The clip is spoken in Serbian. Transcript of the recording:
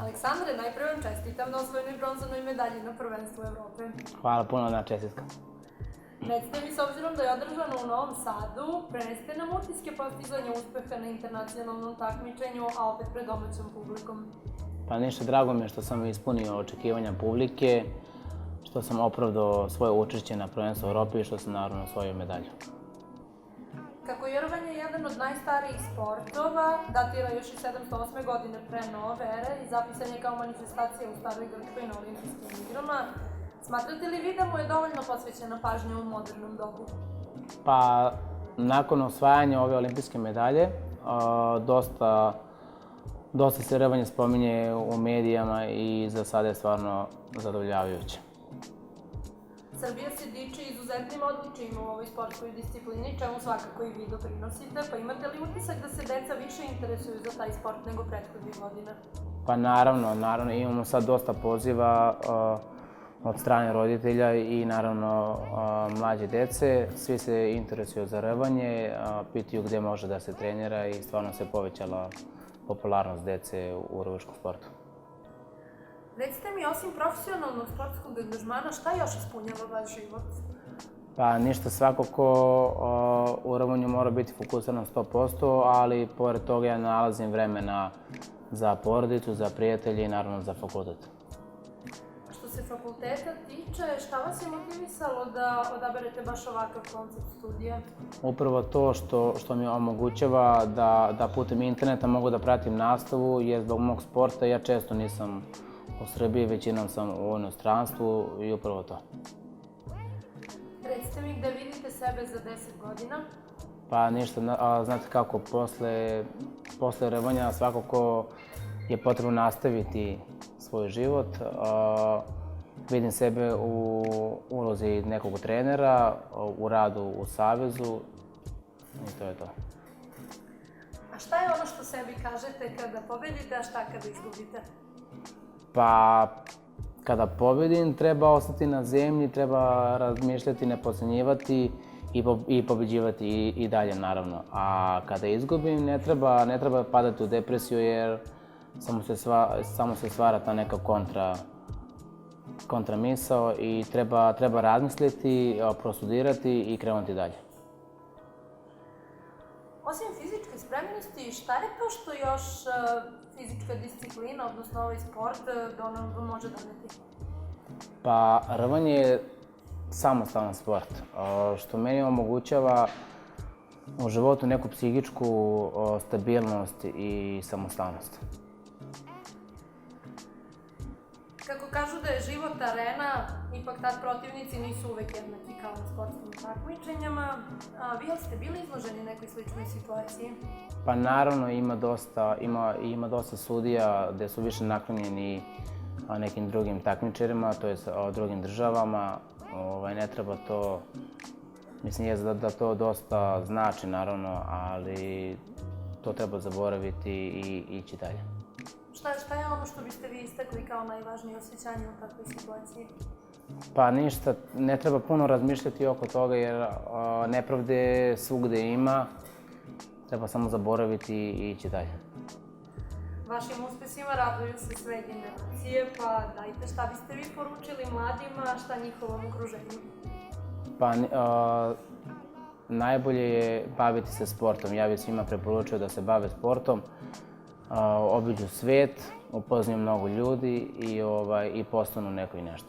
Aleksandre, najprej vam čestitam na osvojenoj bronzanoj medalji na prvenstvu Evrope. Hvala puno na čestitkama. Recite mi, s obzirom da je održano u Novom Sadu, prenesite nam utiske postizanja uspeha na internacionalnom takmičenju, a opet pred domaćom publikom. Pa ništa, drago mi je što sam ispunio očekivanja publike, što sam opravdao svoje učešće na prvenstvu Evrope i što sam naravno osvojio medalju. Kako je rovanje jedan od najstarijih sportova, datira još i 708. godine pre nove ere i zapisan je kao manifestacija u Staroj Grčkoj na olimpijskim igrama, smatrate li vi da mu je dovoljno posvećena pažnja u modernom dobu? Pa, nakon osvajanja ove olimpijske medalje, dosta se rovanje spominje u medijama i za sada je stvarno zadovoljavajuće. Srbija se diči izuzetnim odličjima u ovoj sportskoj disciplini, čemu svakako i vi doprinosite, pa imate li utisak da se deca više interesuju za taj sport nego prethodnih godina? Pa naravno, imamo sad dosta poziva od strane roditelja i naravno mlađe dece. Svi se interesuju za rvanje, pitaju gde može da se trenira i stvarno se povećala popularnost dece u rvačkom sportu. Recite mi, osim profesionalnog sportskog angažmana, šta još ispunjava vaš život? Pa ništa, svako ko u rvanju mora biti fokusiran 100%, ali pored toga ja nalazim vremena za porodicu, za prijatelje i naravno za fakultet. Što se fakulteta tiče, šta vas je motivisalo da odaberete baš ovakav koncept studija? Upravo to što mi omogućava da putem interneta mogu da pratim nastavu, jer zbog mog sporta ja često nisam u Srbiji, većinom sam u inostranstvu i upravo to. Recite mi, gde vidite sebe za 10 godina? Pa ništa, znate kako, posle rvanja svakako je potrebno nastaviti svoj život. Vidim sebe u ulozi nekog trenera, u radu u savezu i to je to. A šta je ono što sebi kažete kada pobedite, a šta kada izgubite? Pa, kada pobedim, treba ostati na zemlji, treba razmišljati, ne podcenjivati i pobeđivati i dalje, naravno. A kada izgubim, ne treba padati u depresiju, jer samo se stvara ta neka kontramisao i treba razmisliti, prostudirati i krenuti dalje. Osim fizičke spremnosti, šta je to što još fizička disciplina, odnosno ovaj sport, može doneti? Pa, rvanje je samostalan sport, što meni omogućava u životu neku psihičku stabilnost i samostalnost. Kako kažu da je život arena, ipak tad protivnici nisu uvek jednaki kao na sportskim takmičenjama. Vi ste bili izloženi nekoj sličnoj situaciji? Pa naravno, ima dosta sudija gde su više naklonjeni nekim drugim takmičarima, to je drugim državama. Ne treba to, mislim da to dosta znači naravno, ali to treba zaboraviti i ići dalje. Šta je ono što biste vi istakli kao najvažnije osjećanje u takvoj situaciji? Pa ništa, ne treba puno razmišljati oko toga jer nepravde svugde ima, treba samo zaboraviti i ići dalje. Vašim uspesima raduju se sve generacije, pa dajte šta biste vi poručili mladima, a šta njihovom okruženju? Pa najbolje je baviti se sportom. Ja bih svima preporučio da se bave sportom, obiđu svet, upoznaju mnogo ljudi i postanu neko i nešto.